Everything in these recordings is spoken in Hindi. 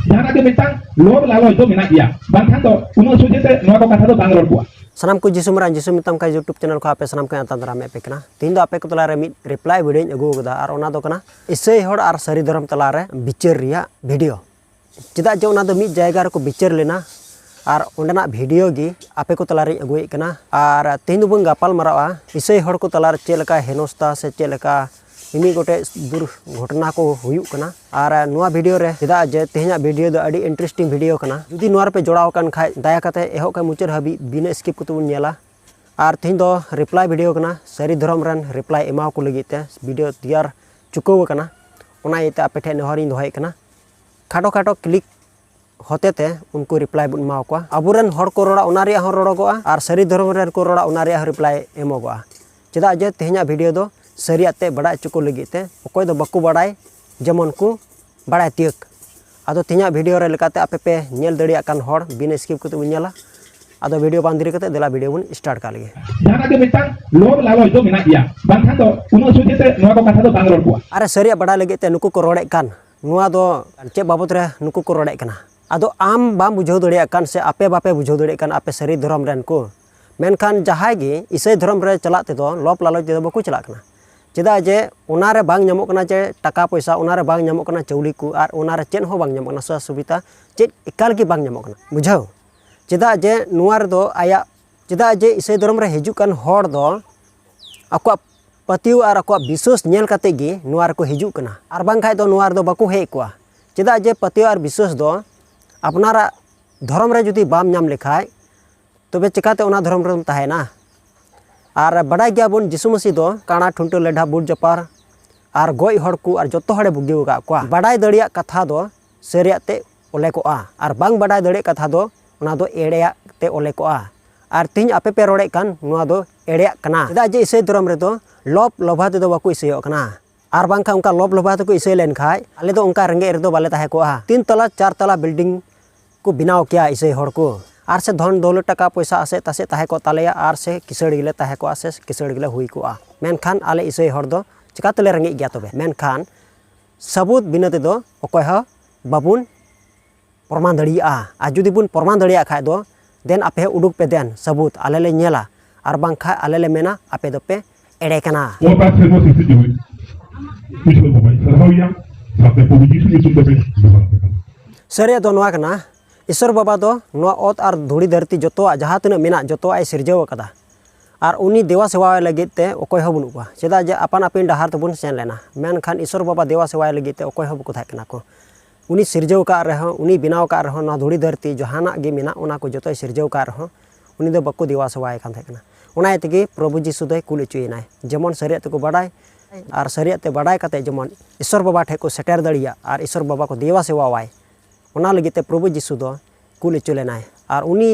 Jangan ke mitang lob lalu itu minat dia. Bangkan to uno suje te noa ko katha do bang ror ko. Sanam को जिसु मरान जिसु मितम का यूट्यूब चैनल को आपे सनाम को आता दरामे पे कना तीन दो आपे को तला रे रिप्लाई वीडियो अगु गदा और ओना दो कना इससे हर आर सरी धर्म तला रे बिचार रिया वीडियो चेदा जे ओना दो मिद जायगा को बिचार लेना और ओंडना वीडियो गी आपे को तला रे अगुए कना और तीन दो बन गापाल मरावा इससे हर को तला रे चेलका हेनोस्ता से चेलका मिमी गोटे दुर्घटना को हुयुक कना और नुआ वीडियो रे चेदा जे तेहना वीडियो दो अडी इंटरेस्टिंग वीडियो कना जुदी नुआ पे जोड़ाव कन खाय दया कते एहो का मुचर हबी बिना स्किप को तुन नेला और तेहन दो रिप्लाई वीडियो कना सरी धर्म रन रिप्लाई एमाव को लगी ते वीडियो तैयार चुकव कना ओना इते आपे ठे नहरिन दोहाय कना खाटो खाटो क्लिक होते ते उनको रिप्लाई बुन माव को अबुरन हर को रोड़ा ओना रिया हर रोड़गोआ और सरी धर्म रन को रोड़ा ओना रिया रिप्लाई एमोगोआ चेदा जे तेहना वीडियो दो सरियाते बड़ा चुको लगिते अकोय दो बको बड़ाय जेमन को बड़ा तियक आदो तिना वीडियो रे लेकाते आपे पे नेल दड़िया कान हर बिना स्किप कते बुन नेला आदो वीडियो बांधरी कते देला वीडियो बुन स्टार्ट का लगे जाना के मितang लोब लालो itu minat dia bangkan to uno suje te noa ko katha do bang ror ko अरे सरिया बड़ा लगिते नुको को रोड़े कान नुआ दो चे बाबत रे नुको को रोड़े कना आदो आम बाम बुझाव दड़िया कान से आपे बापे बुझाव दड़िया कान आपे सरी धर्म रेन को मेनखान जहाय गे इसे धर्म रे चलाते तो लोप लालो ते बको चला कना चेदा जे ओनारे बांग ᱧᱟᱢᱚᱜ कना चे टाका पैसा ओनारे बांग ᱧᱟᱢᱚᱜ कना चौली को और ओनारे चेन हो बांग ᱧᱟᱢᱚᱜ कना सुवा सुविधा चे एकाल की बांग ᱧᱟᱢᱚᱜ कना बुझाव चेदा जे नुआर दो आया चेदा जे इसे धर्म रे हिजु कान हर दो अको पतिव और अको विश्वास नेल काते गे नुआर को हिजु कना और बांग खाय दो नुआर दो बको हे कोआ चेदा जे पतिव और विश्वास दो अपनारा धर्म रे जुदी बाम ᱧᱟᱢ लेखाय तबे चिकाते ओना धर्म रे ताहेना और बड़ा गया बन जिसु मसीह दो काना ठुंटो लेढ़ा बुट जपार और गई हड़ को और जतो हड़े बुगियो का कोआ बड़ाई दड़िया कथा दो सरियाते ओले कोआ और बांग बड़ाई दड़े कथा दो ओना दो एड़ेया ते ओले कोआ और तीन आपे पे रोड़े कान नुआ दो एड़ेया कना चेदा जे इसे धर्म रे दो लोभ लोभा ते दो बाको इसेयो कना और बांखा उनका लोभ लोभा ते को इसे लेन खाय आले दो उनका रंगे रे दो बाले ताहे कोआ 3 तला 4 तला बिल्डिंग को बनाव किया इसे हड़ को आर से धन दौलत टाका पैसा आसे तासे ताहे को तालेया आर से किसड़ गिले ताहे को आसे किसड़ गिले हुई को आ मेनखान आले इसे हर दो चिकातले रंगे गया तबे मेनखान सबूत बिना ते दो अकोय ह बाबुन प्रमाण दड़िया आ जुदी बुन प्रमाण दड़िया खाय दो देन आपे उडुक पे देन सबूत आले ले नेला आर बांखा आले ले मेना आपे दो पे एड़े कना ओटा सेनो सिसे जोई मिसल मोबाइल सरहाविया साथे पुबiji su YouTube पे सरे दो नवा कना ईश्वर बाबा दो नवा ओत और धूड़ी धरती जोतो जहाँ तीन मेना जोतो आई सिरजाव कदा और उनी देवा सेवा लगित ते अकोय हो बनुआ चेदा जे अपन अपन डहार तबुन सेन लेना मेनखान ईश्वर बाबा देवा सेवा लगित ते अकोय हो बको थाय कना को उनी सिरजाव का रहो उनी बिनाव का रहो ना धूड़ी धरती जहाना गे मेना ओना को जोतो सिरजाव का रहो उनी दो बको देवा सेवा कान थाय कना ओना तेगे प्रभु जीसु दो कुल चुयनाय जेमन सरिया ते को बड़ाय और सरिया ते बड़ाय कते जेमन ईश्वर बाबा ठे को सेटर दड़िया और ईश्वर बाबा को देवा सेवा वाय ओना लगिते प्रभु जीसु दो कुल चुलेनाय और उनी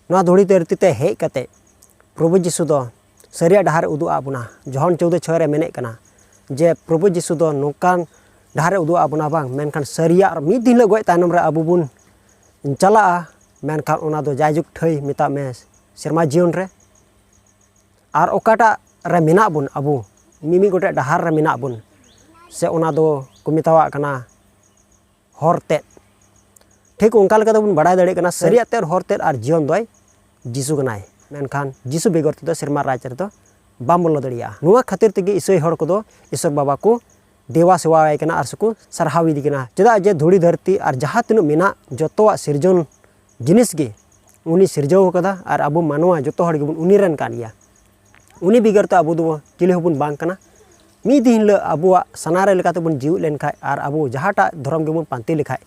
नवा धूड़ी धरती ते हेज कते प्रभु जीसु दो सरिया डहार उदुआ आबुना जहन 14:6 रे मेने कना जे प्रभु जीसु दो नोकान डहार उदुआ आबुना बांग मेनखान सरिया और मिद दिन गय तायनम रे अबु बुन चला मेनखान ओना दो जायजुक ठई मिता में शर्मा जीवन रे और ओकाटा रे मेना बुन अबु मिमी गोटे डहार रे मेना बुन से ओना दो को मितावा कना हरते ठीक उनका लेका बन बड़ा दड़े कना सरियाते हरते और जीवन दो जीसु कनाय मेनखान जीसु बेगर ते शर्मा राज रे दो बाम बोलो दड़िया नुआ खातिर तेगे इसोय हड़ को दो ईश्वर बाबा को देवा सेवा कना और सुको सरहावी दी कना चेदा जे धूड़ी धरती और जहाँ तीन मेना जोतोआ सिरजन जिनिस गे उनी सिरजाव कदा और अब मानवा जोतो हड़ गेबुन उनी रन कान गया उनी बिगर तो अब दो चिले होबुन बांग कना मी दिन अबुआ सनारे लेकाते बन जीव लेन खाय और अब जहाटा धर्म गेबुन पांति लेखाय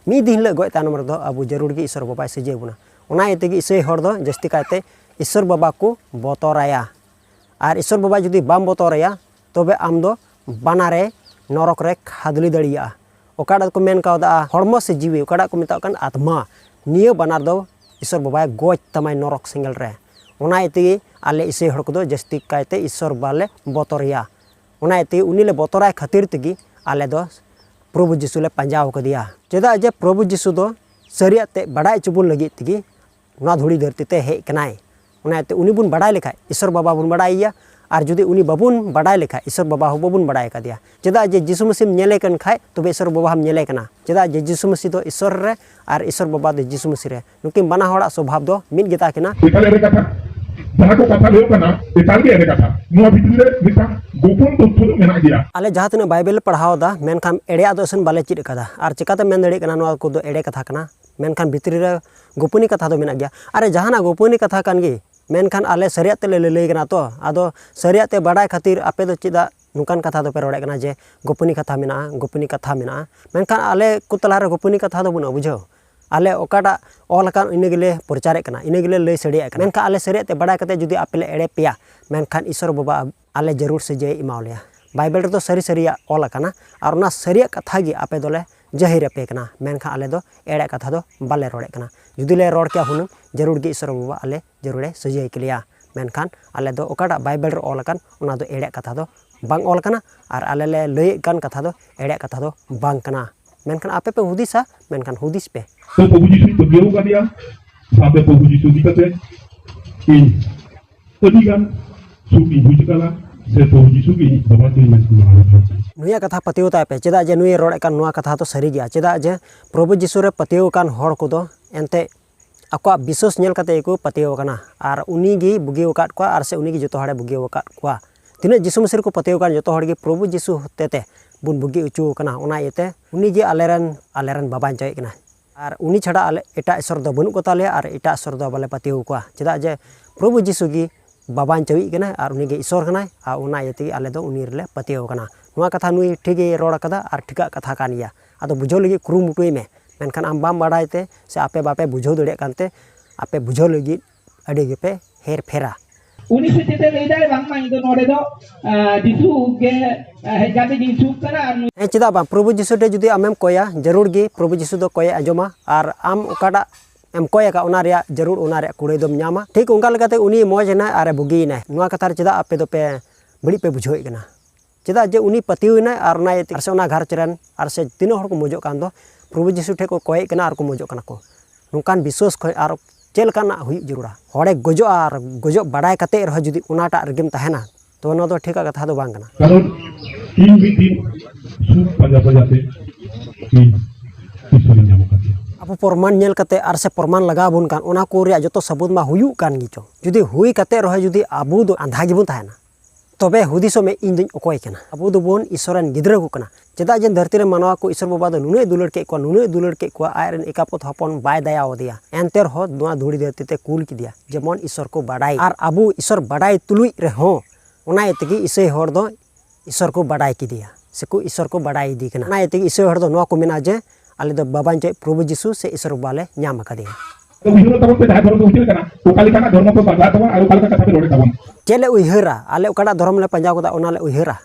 मी दिन गय तानम रदो अब जरूर गे ईश्वर बाबा सजे बुना ओना एतेगे इसे हर दो जस्ती कायते ईश्वर बाबा को बतराया और ईश्वर बाबा जुदी बाम बतराया तबे आम दो बानारे नरक रे खादली दड़िया ओकाडा को मेन कावदा हड़मो से जीवी ओकाडा को मेता कान आत्मा नियो बानार दो ईश्वर बाबा गोज तमाय नरक सिंगल रे ओना एतेगे आले इसे हड़ को दो जस्ती कायते ईश्वर बाले बतरिया ओना एतेगे उनीले बतराय खातिर तेगे आले दो प्रभु जीसु ले पंजाव कर दिया चेदा जे प्रभु जीसु दो सरियाते बड़ाई चुबुन लगी तेगे ना धूड़ी धरती ते हे कनाय ओना ते उनी बुन बड़ाई लेखाय ईश्वर बाबा बुन बड़ाइया और जुदी उनी बाबुन बाडाय लेखा ईश्वर बाबा हो बाबुन बाडाय कदिया चेदा जे यीशु मसीह नेले कन खाय तबे ईश्वर बाबा हम नेले कना चेदा जे यीशु मसीह दो ईश्वर रे और ईश्वर बाबा दो यीशु मसीह रे नुकिन बना हड़ा स्वभाव दो मिद गेता किना एकाल एरे कथा जहां को कथा लेओ कना एकाल के एरे कथा नुआ भितरी रे मिटा गोपन तथ्य दो मेना गया आले जहां तना बाइबल पढ़ाव दा मेनखान एड़े दो सन बाले चिद कदा और चिकाते मेन दड़े कना नुआ को दो एड़े कथा कना मेनखान भितरी रे गोपनी कथा दो मेना गया अरे जहाना गोपनी कथा कान गे मेनखान आले सरियात ते ले कना तो आदो सरियात ते बाडाय खातिर आपे दो चिदा नुकान कथा दो पे रोड़े कना जे गोपनी कथा मेना मेनखान आले को तला रे गोपनी कथा दो बुना बुझो आले ओकाटा ऑल कान इने गेले प्रचारे कना इने गेले लय सड़िया कना मेनखान आले सरियात ते बाडाय कते जुदी आपेले एड़े पेया मेनखान ईश्वर बाबा आले जरूर से जे इमावलिया बाइबल रे तो सरी सरिया ऑल कना और ना सरिया कथा गी आपे दोले जहिर पे कना मेनखान आले दो एड़े कथा दो बाले रोड़े कना जुदी ले रोड़ क्या हुनु जरूर गे ईश्वर बाबा आले जरूरे सजाय केलिया मेनखान आले दो ओकाटा बाइबल रे ऑल कान उना दो एड़े कथा दो बांग ऑल कना और आले ले लय कान कथा दो एड़े कथा दो बांग कना मेनखान आपे पे हुदिसा मेनखान हुदिस पे तो प्रभु यीशु तो गेउ का दिया साथे प्रभु यीशु दिकते इन तदिगान सुकी बुजकला से प्रभु यीशु की बाबा के में नुया कथा पतियो ताय पे चेदा जे नुय रोड़े कान नुआ कथा तो सरी गया चेदा जे प्रभु यीशु रे पतियो कान हड़ को दो एनते आको विश्वास नेल कते को पतियो कना और उनी गी बुगियो काट को और से उनी गी जतो हड़े बुगियो काट को तिने यीशु मसीह को पतियो कान जतो हड़ गे प्रभु यीशु तेते बुन बुगी उचू कना उना येते उनी गे आलेरन बाबा चाय कना और उनी छड़ा आले एटा ईश्वर दो बनु को ताले और एटा ईश्वर दो बाले पतियो को चेदा जे प्रभु यीशु गी बाबा चवी कना और उनी गे ईश्वर कना और उना येते आले दो उनी रे पतियो कना नुआ कथा नुई ठीक गे रोड़ कदा और ठिका कथा कान गया आदो बुझो लगी कुरु मुटुई में मेनखान आम बाम बाडायते से आपे बापे बुझो दड़े कानते आपे बुझो लगी अड़ी गेपे हेर फेरा उनी से चेते लेदाय बांग मा इदो नोडे दो दिसु गे हेजाते दिसु करा ए चिदा बा प्रभु यीशु दे जुदी आमेम कोया जरूर गे प्रभु यीशु दो कोया आजोमा और आम ओकाडा एम कोया का ओना रिया जरूर ओना रिया कुड़े दम न्यामा ठीक उनका लगाते उनी मौज ना आरे बुगी ना नुआ कथा चिदा आपे दो पे बड़ी पे बुझोय कना चिदा जे उनी पतियो ना और ना ये से ओना घर चरन और से तीनों हर को मौजो कान दो प्रभु यीशु ठे को कोय कना और को मौजो कना को नुकान विश्वास खय और चेल काना हुई जरूरा हड़े गजो और गजो बाडाय कते रह जुदी उनाटा रगेम तहना तो न दो ठिका कथा दो बांग कना कारण इन भी दिन सुप पजाते इन ईश्वर न्याम कते अब प्रमाण नेल कते और से प्रमाण लगा बुन कान ओना को रिया जतो सबूत मा हुयु कान गिचो जुदी हुई कते रह जुदी आबू दो आंधा गिबुन तहना तबे हुदिसो में इन दिन ओकोय कना अबू दो बोन ईश्वरन गिद्रा को कना चेदा जे धरती रे मानवा को ईश्वर बाबा दो नुने दुलड़ के को आयरन एकापत हपन बाय दया ओदिया एंतेर हो दुआ धुड़ी धरती ते कुल की दिया जेमन ईश्वर को बाडाई और अबू ईश्वर बाडाई तुलुई रे हो ओना एतगी ईसे हर दो ईश्वर को बाडाई की दिया सेको ईश्वर को बाडाई दी कना ओना एतगी ईसे हर दो नुआ को मेना जे आले दो बाबा जे प्रभु यीशु से ईश्वर बाले न्याम कदिया तो विरोध तब पे जाय धर्म को उचित कना ओकाली काना धर्म को बागा तब और ओकाली कथा पे रोड़े तब चेले उइहरा आले ओकाडा धर्म ले पंजाव कोदा ओनाले उइहरा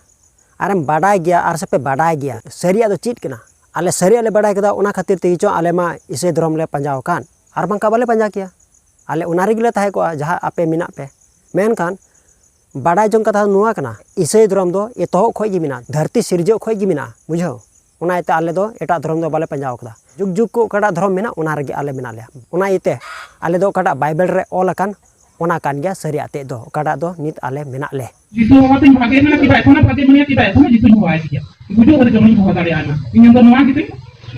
आरेम बाडाय गया आर से पे बाडाय गया सरिया दो चीट कना आले सरिया ले बाडाय कदा ओना खातिर तेचो आले मा इसे धर्म ले पंजाव कान आर बांका बाले पंजा किया आले ओनारी गिले ताहे को जहां आपे मिना पे मेन कान बाडाय जों कथा नुआ कना इसे धर्म दो ए तो खोय गी मिना धरती सिरजो खोय गी मिना बुझो ओना इते आले दो एटा धर्म दो बाले पंजाव कदा जुग जुग को ओकाडा धर्म मिना ओना रेगे आले मिना ले ओना इते आले दो ओकाडा बाइबल रे ऑल कान ओना कान गया सरिया ते दो ओकाडा दो नित आले मेना ले जिसु बाबा तिन भागे ना किबा एखोना प्रति दुनिया किबा एखोना जिसु हुआ है किया बुझो करे जमनी हो दाड़े आना इन तो नुआ किते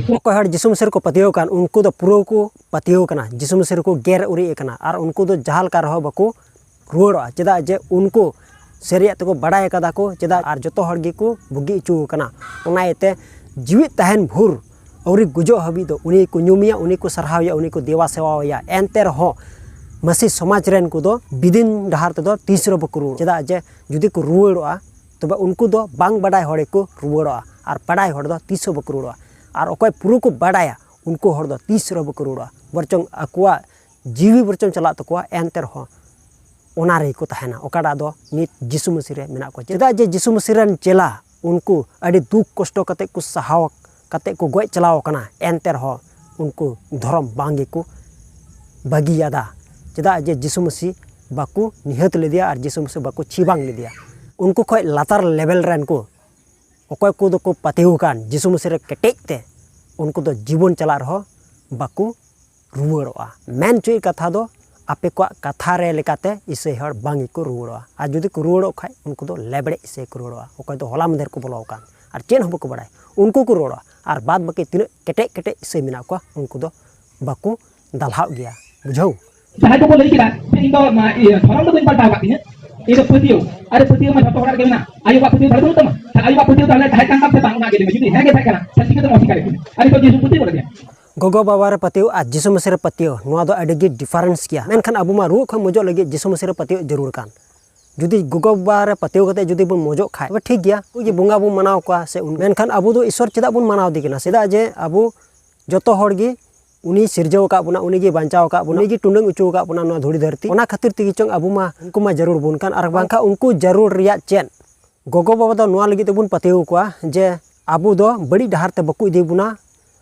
कोई हर जिसु मसीह को पतियो कान उनको तो पुरो को पतियो कना जिसु मसीह को गेर उरी कना और उनको तो जहाल का रहो बको रुवड़ा चेदा जे उनको सरिया तको बडाय कदा को चेदा और जतो हर गे को बुगी चू कना ओना एते जीवित तहन भूर औरी गुजो हबी दो उनी को न्युमिया उनी को सरहावया उनी को देवा सेवाया एंते रहो मसी समाज रेन को दो बिदिन डहार ते दो तीसरो बकरू चेदा जे जुदी को रुवड़ा तबे उनको दो बांग बडाय हड़े को रुवड़ा और बडाय हड़ दो तीसरो बकरूड़ा और अकोय पुरु को बडाया उनको हड़ दो तीसरो बकरूड़ा बरचंग अकुआ जीवी बरचंग चला तकुआ एंते रहो ओना रे को तहना ओकाडा दो नित यीशु मसीह रे मेना को चेदा जे यीशु मसीह रेन चेला उनको अड़ी दुख कष्ट कते को सहाव कते को गोय चलाव कना एंते रहो उनको धर्म बांगे को बगियादा चेदा जे यीशु मसीह बाकू निहत लेदिया और यीशु मसीह बाकू छिबांग लेदिया उनको खय लातार लेवल रेन को अकोय को दो को पतिहु कान यीशु मसीह रे केटेज ते उनको दो जीवन चला रहो बाकू रुवड़ोआ मेन चुई कथा दो आपे को कथा रे लेकाते इसे हर बांगी को रुवाड़ा और जुदी को रुवाड़ो खाय उनको दो लेबड़े इसे को रुवाड़ा ओकय दो होला मधेर को बोलाव कान और चेन हबो को बड़ाय उनको को रुवाड़ा और बाद बाकी तीन केटे केटे इसे मिना को उनको दो बाकू दालहाव गया बुझाऊ जहां को लई किदा इन दो धरम दो पलटा बातिने ए दो पतियो अरे पतियो में जतो हड़ा के ना आयु बा पतियो धरम तम आयु बा पतियो ताले ढाई कांगा से बांगना के जुदी है के थाकना सच्ची के तो मौसी करे अरे तो जीसु पतियो बोल गया गोगो बाबा पतियो आज जिसु मसीह पतियो नोआ दो अडेगी डिफरेंस किया मेनखान अबु मा रुख मजो लगे जिसु मसीह पतियो जरूर कान जुदी गोगो बाबा पतियो कते जुदी बन मजो खाय बा ठीक गया कि बुंगा बु मनाव को से मेनखान अबु दो ईश्वर चेदा बन मनाव दिकना सेदा जे अबु जतो होड़गी उनी सिरजाव का बुना उनी गे बांचाव का बुना उनी गे टुंडंग उचो का बुना नोआ धुड़ी धरती ओना खातिर तिगी चंग अबु मा उनको मा जरूर बुन कान आर बांखा उनको जरूर रिया चेन गोगो बाबा दो नोआ लगी तेबुन पतियो को जे अबु दो बड़ी डहार ते बकु इदी बुना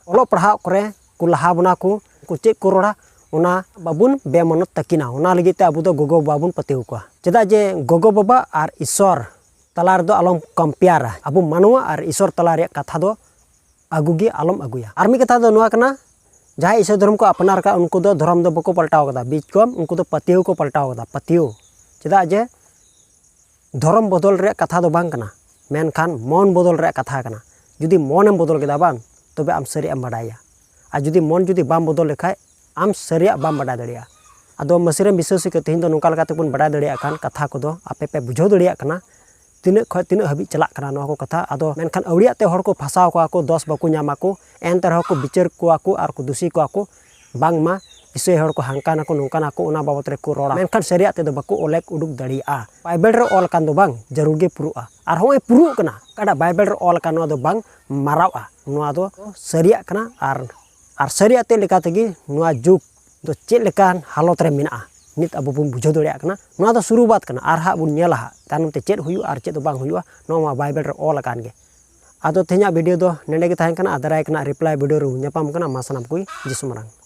ओलो पढ़ाव करे को लहा बुना को चेक को रोड़ा ओना बाबुन बेमनत तकिना ओना लगी ते अबु दो गोगो बाबुन पतियो को चेदा जे गोगो बाबा आर ईश्वर तलार दो आलम कंपेयर अबु मानवा आर ईश्वर तला रे कथा दो अगुगी आलम अगुया आर मी कथा दो नोआ कना जहाँ ईश्वर धर्म को अपनार का उनको दो धर्म दो बको पलटाव कदा बीच को उनको दो पतियो को पलटाव कदा पतियो चेदा जे धर्म बदल रे कथा दो बांग कना मेनखान मन बदल रे कथा कना जुदी मन बदल केदा बांग तबे आम सरी आम बाडाया आ जुदी मन जुदी बाम बदल लेखाय आम सरिया बाम बाडा दड़िया आदो मसीरे विश्वासी के तेहिं दो नोका लगाते बन बाडा दड़िया खान कथा को दो आपे पे बुझाव दड़िया कना तीन खय तीन हबी चला कना नोआ को कथा आदो मेनखान अवड़िया ते हर को फसाव को दोष बाकू नामा को एन तरह को विचार को आर को दोषी को बांग मा इसे हर को हांकाना को नोकाना को ओना बाबत रे को रोड़ा मेनखान सरिया ते दो बाकू ओलेक उडुक दड़िया बाइबल रे ऑल कान दो बांग जरूर गे पुरुआ आर होय पुरु कना काडा बाइबल रे ऑल कान दो बांग मारावा नोआ दो सरिया कना आर सरिया ते लेका तेगी नोआ जुग दो चेक लेकान हालत रे मेना नित अब बन बुझाव दड़िया कना नोआ दो शुरुआत कना आर हा बुन नेला तानम ते चेक हुयु आर चेक दो बांग हुयुआ नोआ बाइबल रे ऑल कान गे आदो तेहना वीडियो दो नेडे गे ताहें कना आदराय कना रिप्लाई वीडियो रे ᱧᱟᱯᱟᱢ कना मा सनाम कोई जिसु मरांग।